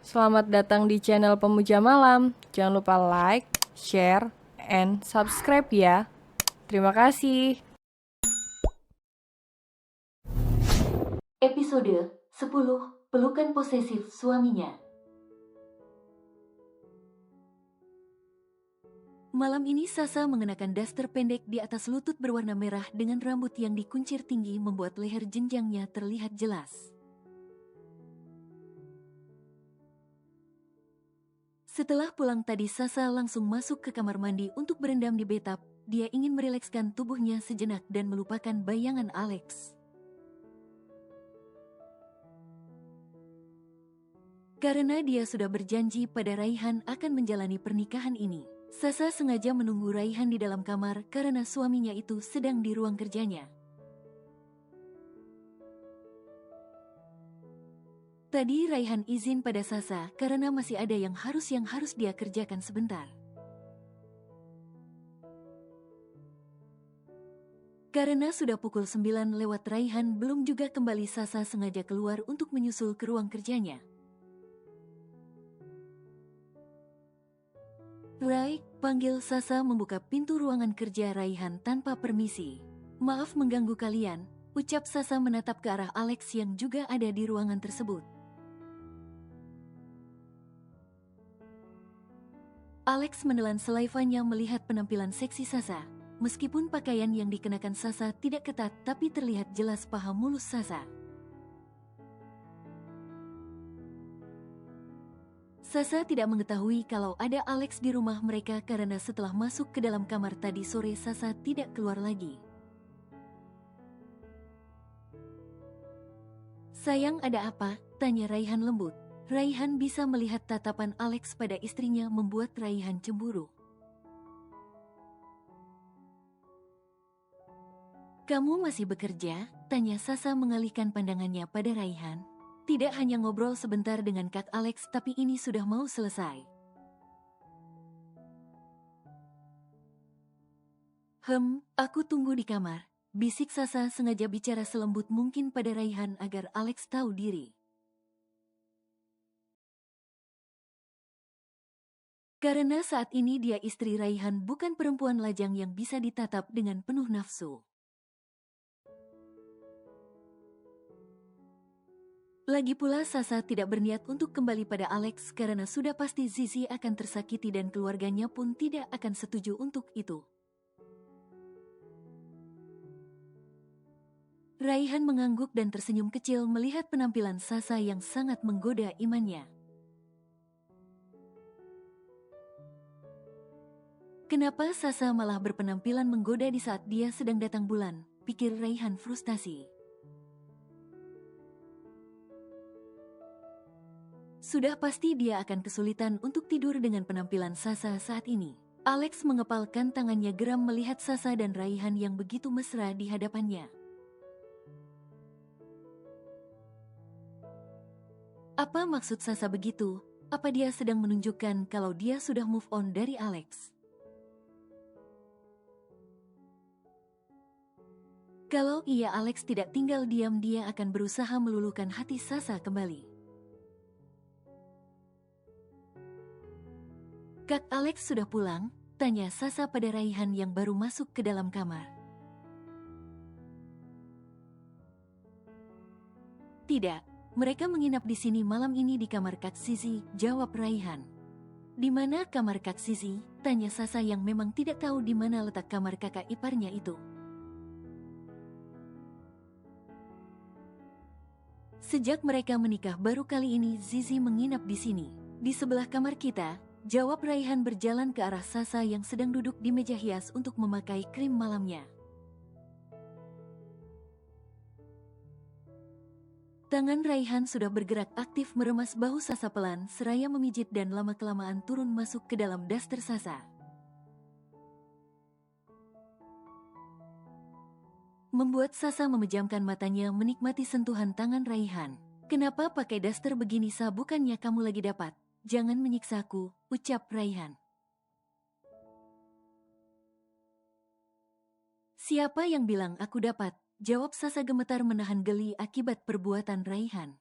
Selamat datang di channel Pemuja Malam. Jangan lupa like, share, and subscribe ya. Terima kasih. Episode 10 Pelukan Posesif Suaminya. Malam ini Sasa mengenakan daster pendek di atas lutut berwarna merah dengan rambut yang dikuncir tinggi membuat leher jenjangnya terlihat jelas. Setelah pulang tadi Sasa langsung masuk ke kamar mandi untuk berendam di bathtub. Dia ingin merilekskan tubuhnya sejenak dan melupakan bayangan Alex. Karena dia sudah berjanji pada Raihan akan menjalani pernikahan ini. Sasa sengaja menunggu Raihan di dalam kamar karena suaminya itu sedang di ruang kerjanya. Tadi Raihan izin pada Sasa karena masih ada yang harus dia kerjakan sebentar. Karena sudah pukul 9 lewat Raihan belum juga kembali, Sasa sengaja keluar untuk menyusul ke ruang kerjanya. Rai, panggil Sasa membuka pintu ruangan kerja Raihan tanpa permisi. Maaf mengganggu kalian, ucap Sasa menatap ke arah Alex yang juga ada di ruangan tersebut. Alex menelan selaivanya melihat penampilan seksi Sasa. Meskipun pakaian yang dikenakan Sasa tidak ketat, tapi terlihat jelas paha mulus Sasa. Sasa tidak mengetahui kalau ada Alex di rumah mereka karena setelah masuk ke dalam kamar tadi sore Sasa tidak keluar lagi. Sayang, ada apa? Tanya Raihan lembut. Raihan bisa melihat tatapan Alex pada istrinya membuat Raihan cemburu. Kamu masih bekerja? Tanya Sasa mengalihkan pandangannya pada Raihan. Tidak hanya ngobrol sebentar dengan Kak Alex, tapi ini sudah mau selesai. Aku tunggu di kamar. Bisik Sasa sengaja bicara selembut mungkin pada Raihan agar Alex tahu diri. Karena saat ini dia istri Raihan, bukan perempuan lajang yang bisa ditatap dengan penuh nafsu. Lagi pula Sasa tidak berniat untuk kembali pada Alex karena sudah pasti Zizi akan tersakiti dan keluarganya pun tidak akan setuju untuk itu. Raihan mengangguk dan tersenyum kecil melihat penampilan Sasa yang sangat menggoda imannya. Kenapa Sasa malah berpenampilan menggoda di saat dia sedang datang bulan? Pikir Raihan frustasi. Sudah pasti dia akan kesulitan untuk tidur dengan penampilan Sasa saat ini. Alex mengepalkan tangannya geram melihat Sasa dan Raihan yang begitu mesra di hadapannya. Apa maksud Sasa begitu? Apa dia sedang menunjukkan kalau dia sudah move on dari Alex? Kalau iya, Alex tidak tinggal diam, dia akan berusaha meluluhkan hati Sasa kembali. Kak Alex sudah pulang? Tanya Sasa pada Raihan yang baru masuk ke dalam kamar. Tidak, mereka menginap di sini malam ini di kamar Kak Sisi, jawab Raihan. Di mana kamar Kak Sisi? Tanya Sasa yang memang tidak tahu di mana letak kamar kakak iparnya itu. Sejak mereka menikah baru kali ini Zizi menginap di sini. Di sebelah kamar kita, jawab Raihan berjalan ke arah Sasa yang sedang duduk di meja hias untuk memakai krim malamnya. Tangan Raihan sudah bergerak aktif meremas bahu Sasa pelan seraya memijit dan lama-kelamaan turun masuk ke dalam daster Sasa. Membuat Sasa memejamkan matanya menikmati sentuhan tangan Raihan. Kenapa pakai daster begini, Sa? Bukannya kamu lagi dapat? Jangan menyiksaku, ucap Raihan. Siapa yang bilang aku dapat? Jawab Sasa gemetar menahan geli akibat perbuatan Raihan.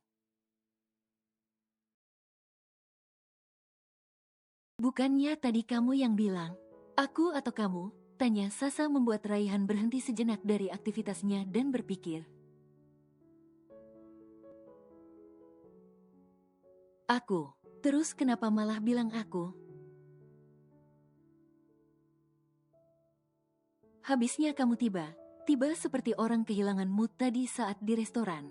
Bukannya tadi kamu yang bilang, aku atau kamu? Tanya Sasa membuat Raihan berhenti sejenak dari aktivitasnya dan berpikir. Aku. Terus kenapa malah bilang aku? Habisnya kamu tiba seperti orang kehilangan mood tadi saat di restoran.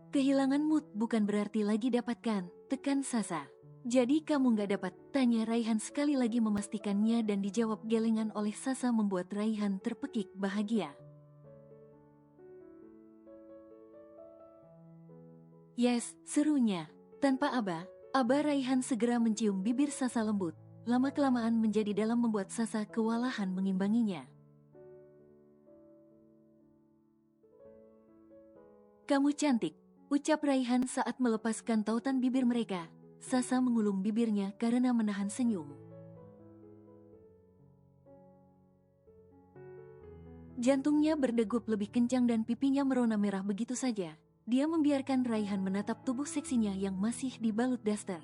Kehilangan mood bukan berarti lagi dapatkan, tekan Sasa. Jadi kamu nggak dapat, tanya Raihan sekali lagi memastikannya dan dijawab gelengan oleh Sasa membuat Raihan terpekik bahagia. Yes, serunya. Tanpa aba Raihan segera mencium bibir Sasa lembut. Lama-kelamaan menjadi dalam membuat Sasa kewalahan mengimbanginya. Kamu cantik, ucap Raihan saat melepaskan tautan bibir mereka. Sasa mengulung bibirnya karena menahan senyum. Jantungnya berdegup lebih kencang dan pipinya merona merah begitu saja. Dia membiarkan Raihan menatap tubuh seksinya yang masih dibalut daster.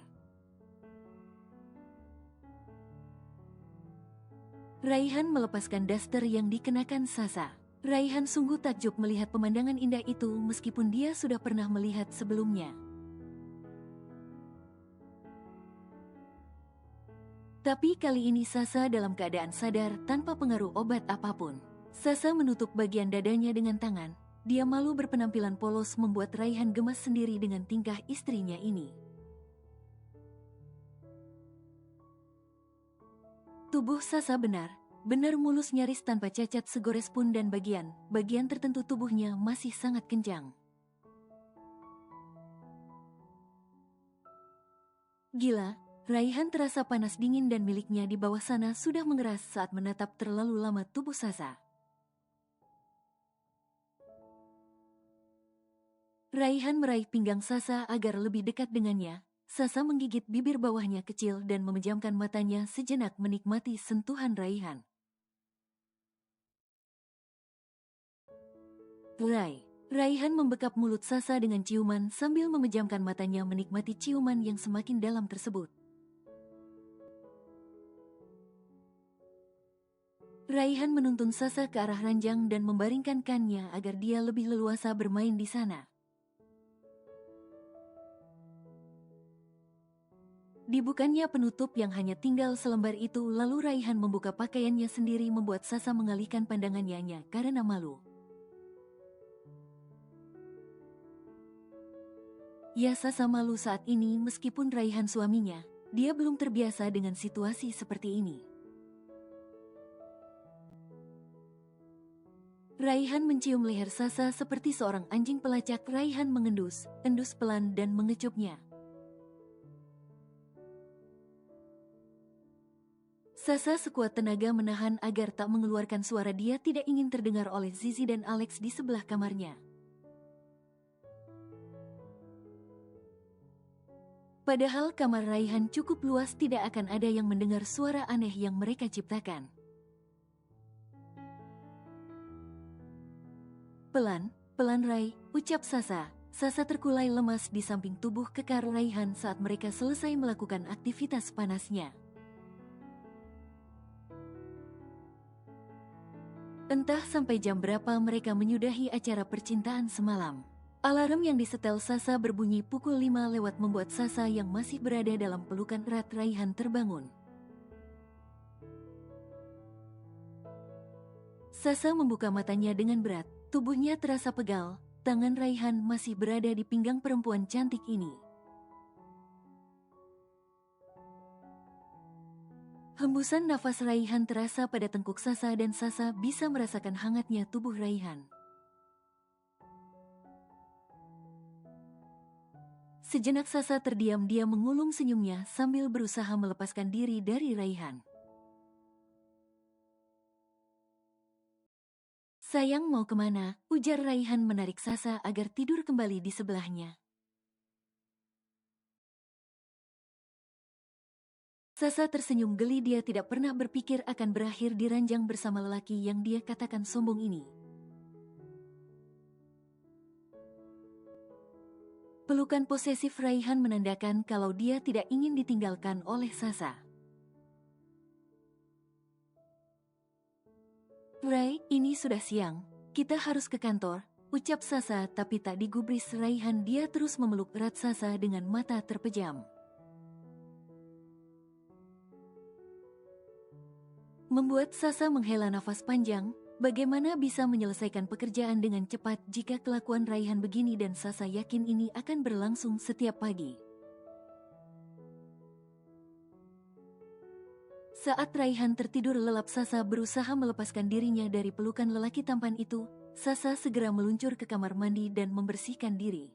Raihan melepaskan daster yang dikenakan Sasa. Raihan sungguh takjub melihat pemandangan indah itu meskipun dia sudah pernah melihat sebelumnya. Tapi kali ini Sasa dalam keadaan sadar tanpa pengaruh obat apapun. Sasa menutup bagian dadanya dengan tangan. Dia malu berpenampilan polos membuat Raihan gemas sendiri dengan tingkah istrinya ini. Tubuh Sasa benar mulus nyaris tanpa cacat segores pun dan bagian tertentu tubuhnya masih sangat kencang. Gila, Raihan terasa panas dingin dan miliknya di bawah sana sudah mengeras saat menatap terlalu lama tubuh Sasa. Raihan meraih pinggang Sasa agar lebih dekat dengannya. Sasa menggigit bibir bawahnya kecil dan memejamkan matanya sejenak menikmati sentuhan Raihan. Raihan membekap mulut Sasa dengan ciuman sambil memejamkan matanya menikmati ciuman yang semakin dalam tersebut. Raihan menuntun Sasa ke arah ranjang dan membaringkan kannya agar dia lebih leluasa bermain di sana. Dibukanya penutup yang hanya tinggal selembar itu lalu Raihan membuka pakaiannya sendiri membuat Sasa mengalihkan pandangannya karena malu. Ya Sasa malu saat ini meskipun Raihan suaminya, dia belum terbiasa dengan situasi seperti ini. Raihan mencium leher Sasa seperti seorang anjing pelacak. Raihan mengendus pelan dan mengecupnya. Sasa sekuat tenaga menahan agar tak mengeluarkan suara. Dia tidak ingin terdengar oleh Zizi dan Alex di sebelah kamarnya. Padahal kamar Raihan cukup luas, tidak akan ada yang mendengar suara aneh yang mereka ciptakan. Pelan Rai, ucap Sasa. Sasa terkulai lemas di samping tubuh kekar Raihan saat mereka selesai melakukan aktivitas panasnya. Entah sampai jam berapa mereka menyudahi acara percintaan semalam. Alarm yang disetel Sasa berbunyi pukul 5 lewat membuat Sasa yang masih berada dalam pelukan erat Raihan terbangun. Sasa membuka matanya dengan berat, tubuhnya terasa pegal, tangan Raihan masih berada di pinggang perempuan cantik ini. Hembusan nafas Raihan terasa pada tengkuk Sasa dan Sasa bisa merasakan hangatnya tubuh Raihan. Sejenak Sasa terdiam, dia mengulung senyumnya sambil berusaha melepaskan diri dari Raihan. Sayang, mau kemana? Ujar Raihan menarik Sasa agar tidur kembali di sebelahnya. Sasa tersenyum geli, dia tidak pernah berpikir akan berakhir di ranjang bersama lelaki yang dia katakan sombong ini. Pelukan posesif Raihan menandakan kalau dia tidak ingin ditinggalkan oleh Sasa. Rai, ini sudah siang. Kita harus ke kantor, ucap Sasa tapi tak digubris Raihan, dia terus memeluk erat Sasa dengan mata terpejam. Membuat Sasa menghela nafas panjang. Bagaimana bisa menyelesaikan pekerjaan dengan cepat jika kelakuan Raihan begini, dan Sasa yakin ini akan berlangsung setiap pagi. Saat Raihan tertidur lelap, Sasa berusaha melepaskan dirinya dari pelukan lelaki tampan itu. Sasa segera meluncur ke kamar mandi dan membersihkan diri.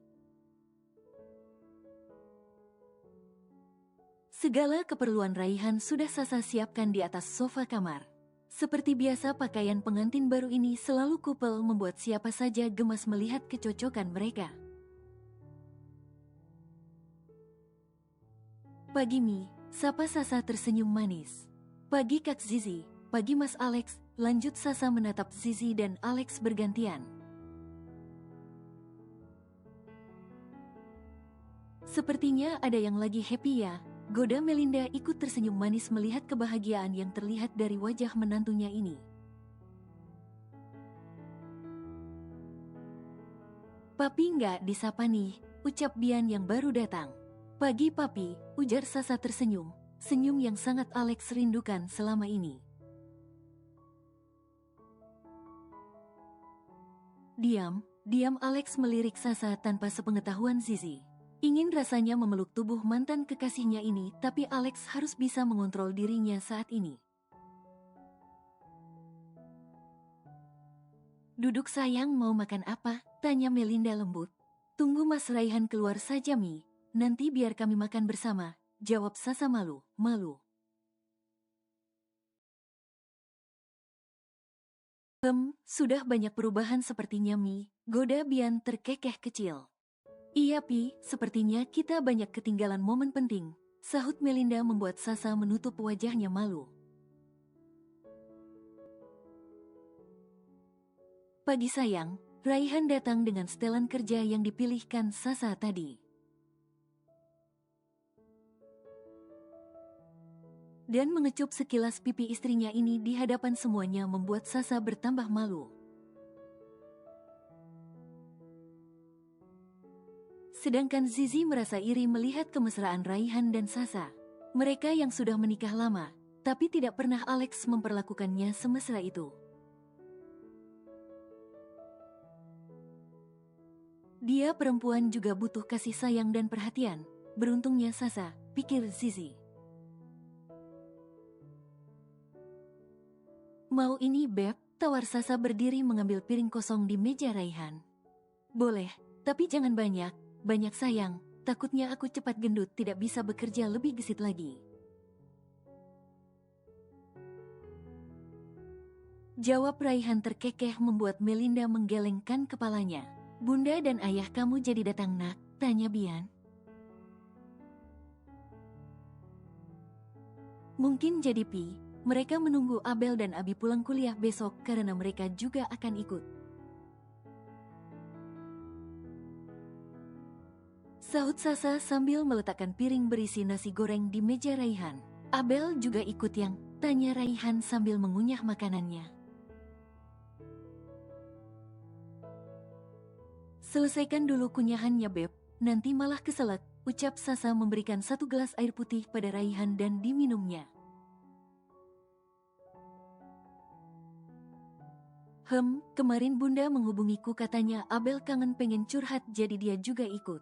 Segala keperluan Raihan sudah Sasa siapkan di atas sofa kamar. Seperti biasa, pakaian pengantin baru ini selalu kupel, membuat siapa saja gemas melihat kecocokan mereka. Pagi Mi, sapa Sasa tersenyum manis. Pagi Kak Zizi, pagi Mas Alex, lanjut Sasa menatap Zizi dan Alex bergantian. Sepertinya ada yang lagi happy ya, goda Melinda ikut tersenyum manis melihat kebahagiaan yang terlihat dari wajah menantunya ini. Papi nggak disapa nih, ucap Bian yang baru datang. Pagi Papi, ujar Sasa tersenyum, senyum yang sangat Alex rindukan selama ini. Diam Alex melirik Sasa tanpa sepengetahuan Zizi. Ingin rasanya memeluk tubuh mantan kekasihnya ini, tapi Alex harus bisa mengontrol dirinya saat ini. Duduk sayang, mau makan apa? Tanya Melinda lembut. Tunggu Mas Raihan keluar saja Mi, nanti biar kami makan bersama, jawab Sasa malu. Sudah banyak perubahan sepertinya Mi, goda Bian terkekeh kecil. Iya Pi, sepertinya kita banyak ketinggalan momen penting, sahut Melinda membuat Sasa menutup wajahnya malu. Pagi sayang, Raihan datang dengan setelan kerja yang dipilihkan Sasa tadi. Dan mengecup sekilas pipi istrinya ini di hadapan semuanya membuat Sasa bertambah malu. Sedangkan Zizi merasa iri melihat kemesraan Raihan dan Sasa. Mereka yang sudah menikah lama, tapi tidak pernah Alex memperlakukannya semesra itu. Dia perempuan juga butuh kasih sayang dan perhatian. Beruntungnya Sasa, pikir Zizi. Mau ini Beb, tawar Sasa berdiri mengambil piring kosong di meja Raihan. Boleh, tapi jangan banyak sayang, takutnya aku cepat gendut tidak bisa bekerja lebih gesit lagi. Jawab Raihan terkekeh membuat Melinda menggelengkan kepalanya. Bunda dan ayah kamu jadi datang nak, tanya Bian. Mungkin jadi Pi, mereka menunggu Abel dan Abi pulang kuliah besok karena mereka juga akan ikut. Sahut Sasa sambil meletakkan piring berisi nasi goreng di meja Raihan. Abel juga ikut yang? Tanya Raihan sambil mengunyah makanannya. Selesaikan dulu kunyahannya Beb, nanti malah keselak, ucap Sasa memberikan satu gelas air putih pada Raihan dan diminumnya. Kemarin Bunda menghubungiku katanya Abel kangen pengen curhat jadi dia juga ikut.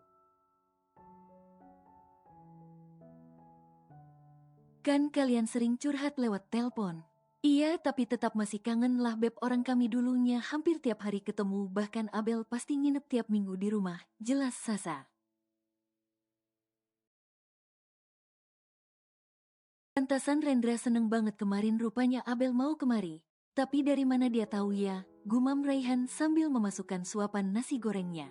Kan kalian sering curhat lewat telepon. Iya tapi tetap masih kangen lah Beb, orang kami dulunya hampir tiap hari ketemu, bahkan Abel pasti nginep tiap minggu di rumah, jelas Sasa. Pantasan Rendra seneng banget kemarin rupanya Abel mau kemari. Tapi dari mana dia tahu ya, gumam Raihan sambil memasukkan suapan nasi gorengnya.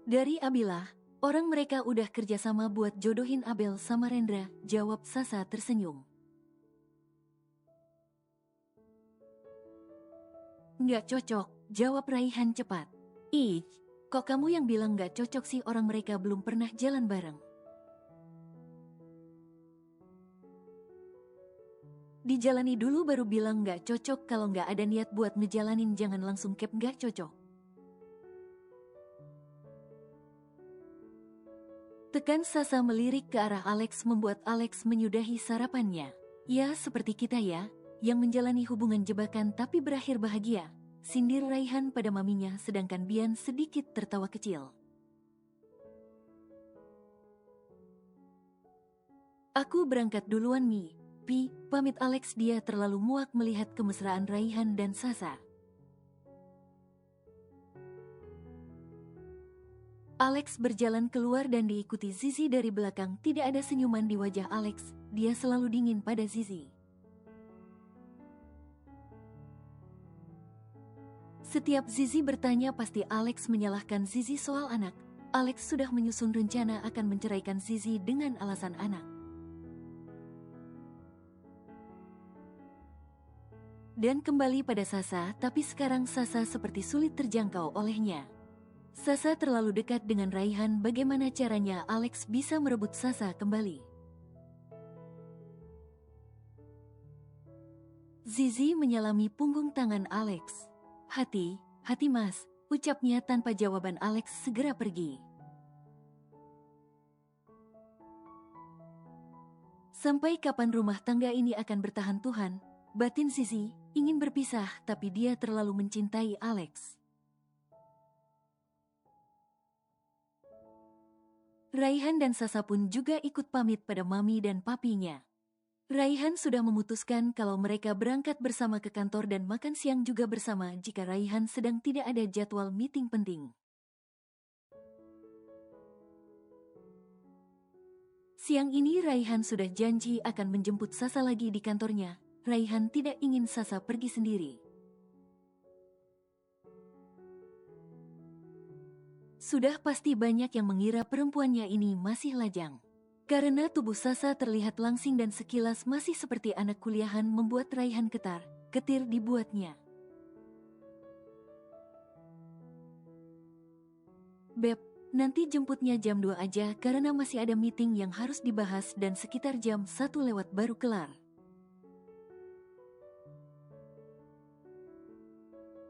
Dari Abilah, orang mereka udah kerjasama buat jodohin Abel sama Rendra, jawab Sasa tersenyum. Nggak cocok, jawab Raihan cepat. Ih, kok kamu yang bilang gak cocok sih, orang mereka belum pernah jalan bareng. Dijalani dulu baru bilang gak cocok, kalau gak ada niat buat ngejalanin jangan langsung cap gak cocok. Tekan Sasa melirik ke arah Alex membuat Alex menyudahi sarapannya. Ya seperti kita ya, yang menjalani hubungan jebakan tapi berakhir bahagia, sindir Raihan pada maminya sedangkan Bian sedikit tertawa kecil. Aku berangkat duluan Mi. Pi, pamit Alex, dia terlalu muak melihat kemesraan Raihan dan Sasa. Alex berjalan keluar dan diikuti Zizi dari belakang. Tidak ada senyuman di wajah Alex, dia selalu dingin pada Zizi. Setiap Zizi bertanya pasti Alex menyalahkan Zizi soal anak. Alex sudah menyusun rencana akan menceraikan Zizi dengan alasan anak. Dan kembali pada Sasa, tapi sekarang Sasa seperti sulit terjangkau olehnya. Sasa terlalu dekat dengan Raihan, bagaimana caranya Alex bisa merebut Sasa kembali? Zizi menyalami punggung tangan Alex. Hati mas, ucapnya tanpa jawaban. Alex segera pergi. Sampai kapan rumah tangga ini akan bertahan Tuhan? Batin Zizi ingin berpisah tapi dia terlalu mencintai Alex. Raihan dan Sasa pun juga ikut pamit pada mami dan papinya. Raihan sudah memutuskan kalau mereka berangkat bersama ke kantor dan makan siang juga bersama jika Raihan sedang tidak ada jadwal meeting penting. Siang ini Raihan sudah janji akan menjemput Sasa lagi di kantornya. Raihan tidak ingin Sasa pergi sendiri. Sudah pasti banyak yang mengira perempuannya ini masih lajang. Karena tubuh Sasa terlihat langsing dan sekilas masih seperti anak kuliahan membuat Raihan ketir dibuatnya. Beb, nanti jemputnya jam 2 aja karena masih ada meeting yang harus dibahas dan sekitar jam 1 lewat baru kelar.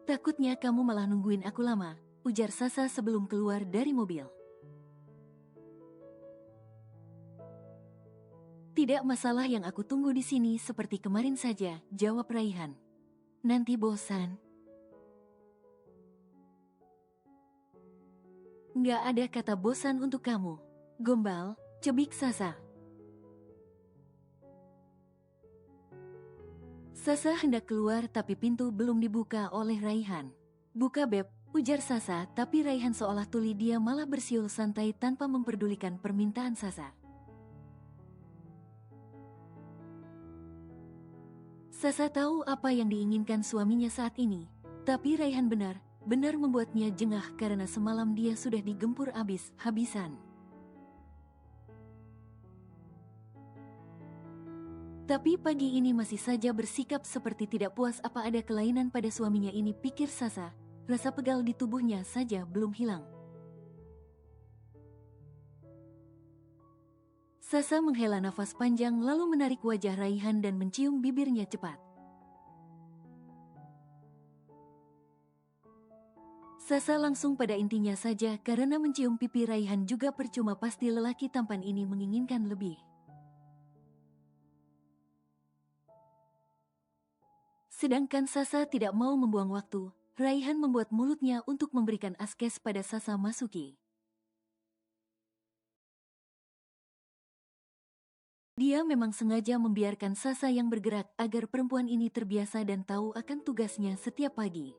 Takutnya kamu malah nungguin aku lama, ujar Sasa sebelum keluar dari mobil. Tidak masalah, yang aku tunggu di sini seperti kemarin saja, jawab Raihan. Nanti bosan. Nggak ada kata bosan untuk kamu. Gombal, cebik Sasa. Sasa hendak keluar tapi pintu belum dibuka oleh Raihan. Buka Beb, ujar Sasa, tapi Raihan seolah tuli, dia malah bersiul santai tanpa memperdulikan permintaan Sasa. Sasa tahu apa yang diinginkan suaminya saat ini, tapi Raihan benar membuatnya jengah karena semalam dia sudah digempur habis-habisan. Tapi pagi ini masih saja bersikap seperti tidak puas. Apa ada kelainan pada suaminya ini, pikir Sasa. Rasa pegal di tubuhnya saja belum hilang. Sasa menghela nafas panjang lalu menarik wajah Raihan dan mencium bibirnya cepat. Sasa langsung pada intinya saja karena mencium pipi Raihan juga percuma, pasti lelaki tampan ini menginginkan lebih. Sedangkan Sasa tidak mau membuang waktu, Raihan membuat mulutnya untuk memberikan askes pada Sasa masuki. Dia memang sengaja membiarkan Sasa yang bergerak agar perempuan ini terbiasa dan tahu akan tugasnya setiap pagi.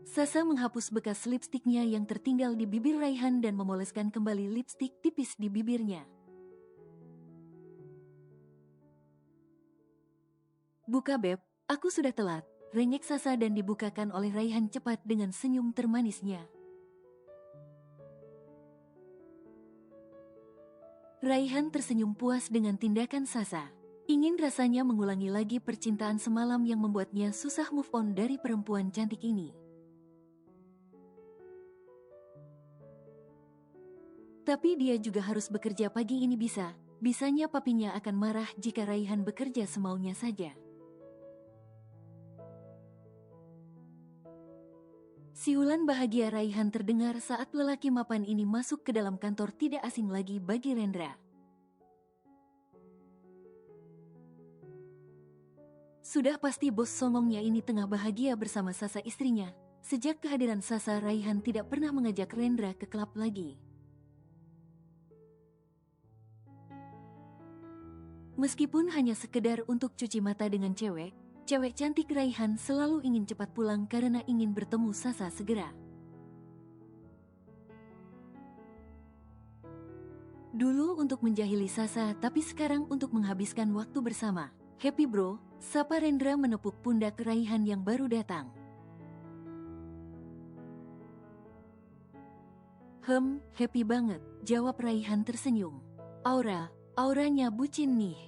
Sasa menghapus bekas lipstiknya yang tertinggal di bibir Raihan dan memoleskan kembali lipstik tipis di bibirnya. Buka Beb, aku sudah telat, rengek Sasa dan dibukakan oleh Raihan cepat dengan senyum termanisnya. Raihan tersenyum puas dengan tindakan Sasa. Ingin rasanya mengulangi lagi percintaan semalam yang membuatnya susah move on dari perempuan cantik ini. Tapi dia juga harus bekerja pagi ini bisanya papinya akan marah jika Raihan bekerja semaunya saja. Siulan bahagia Raihan terdengar saat lelaki mapan ini masuk ke dalam kantor tidak asing lagi bagi Rendra. Sudah pasti bos songongnya ini tengah bahagia bersama Sasa istrinya. Sejak kehadiran Sasa, Raihan tidak pernah mengajak Rendra ke klub lagi. Meskipun hanya sekedar untuk cuci mata dengan cewek cantik Raihan selalu ingin cepat pulang karena ingin bertemu Sasa segera. Dulu untuk menjahili Sasa, tapi sekarang untuk menghabiskan waktu bersama. Happy bro, sapa Rendra menepuk pundak Raihan yang baru datang. Happy banget, jawab Raihan tersenyum. Auranya bucin nih.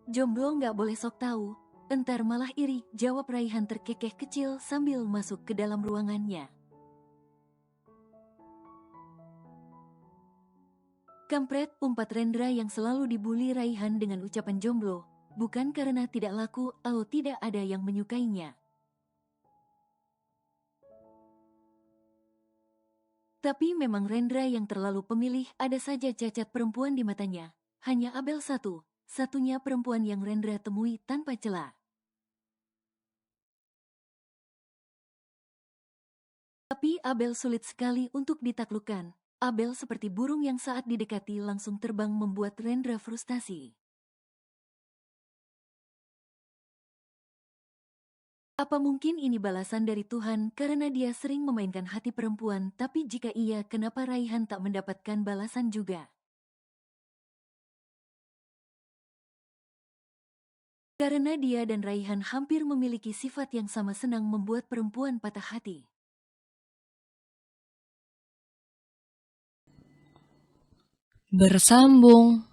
Jomblo nggak boleh sok tahu, entar malah iri, jawab Raihan terkekeh kecil sambil masuk ke dalam ruangannya. Kampret, umpat Rendra yang selalu dibully Raihan dengan ucapan jomblo, bukan karena tidak laku atau tidak ada yang menyukainya. Tapi memang Rendra yang terlalu pemilih, ada saja cacat perempuan di matanya. Hanya Abel satunya perempuan yang Rendra temui tanpa celah. Tapi Abel sulit sekali untuk ditaklukkan. Abel seperti burung yang saat didekati langsung terbang membuat Rendra frustasi. Apa mungkin ini balasan dari Tuhan karena dia sering memainkan hati perempuan, tapi jika iya, kenapa Raihan tak mendapatkan balasan juga? Karena dia dan Raihan hampir memiliki sifat yang sama, senang membuat perempuan patah hati. Bersambung.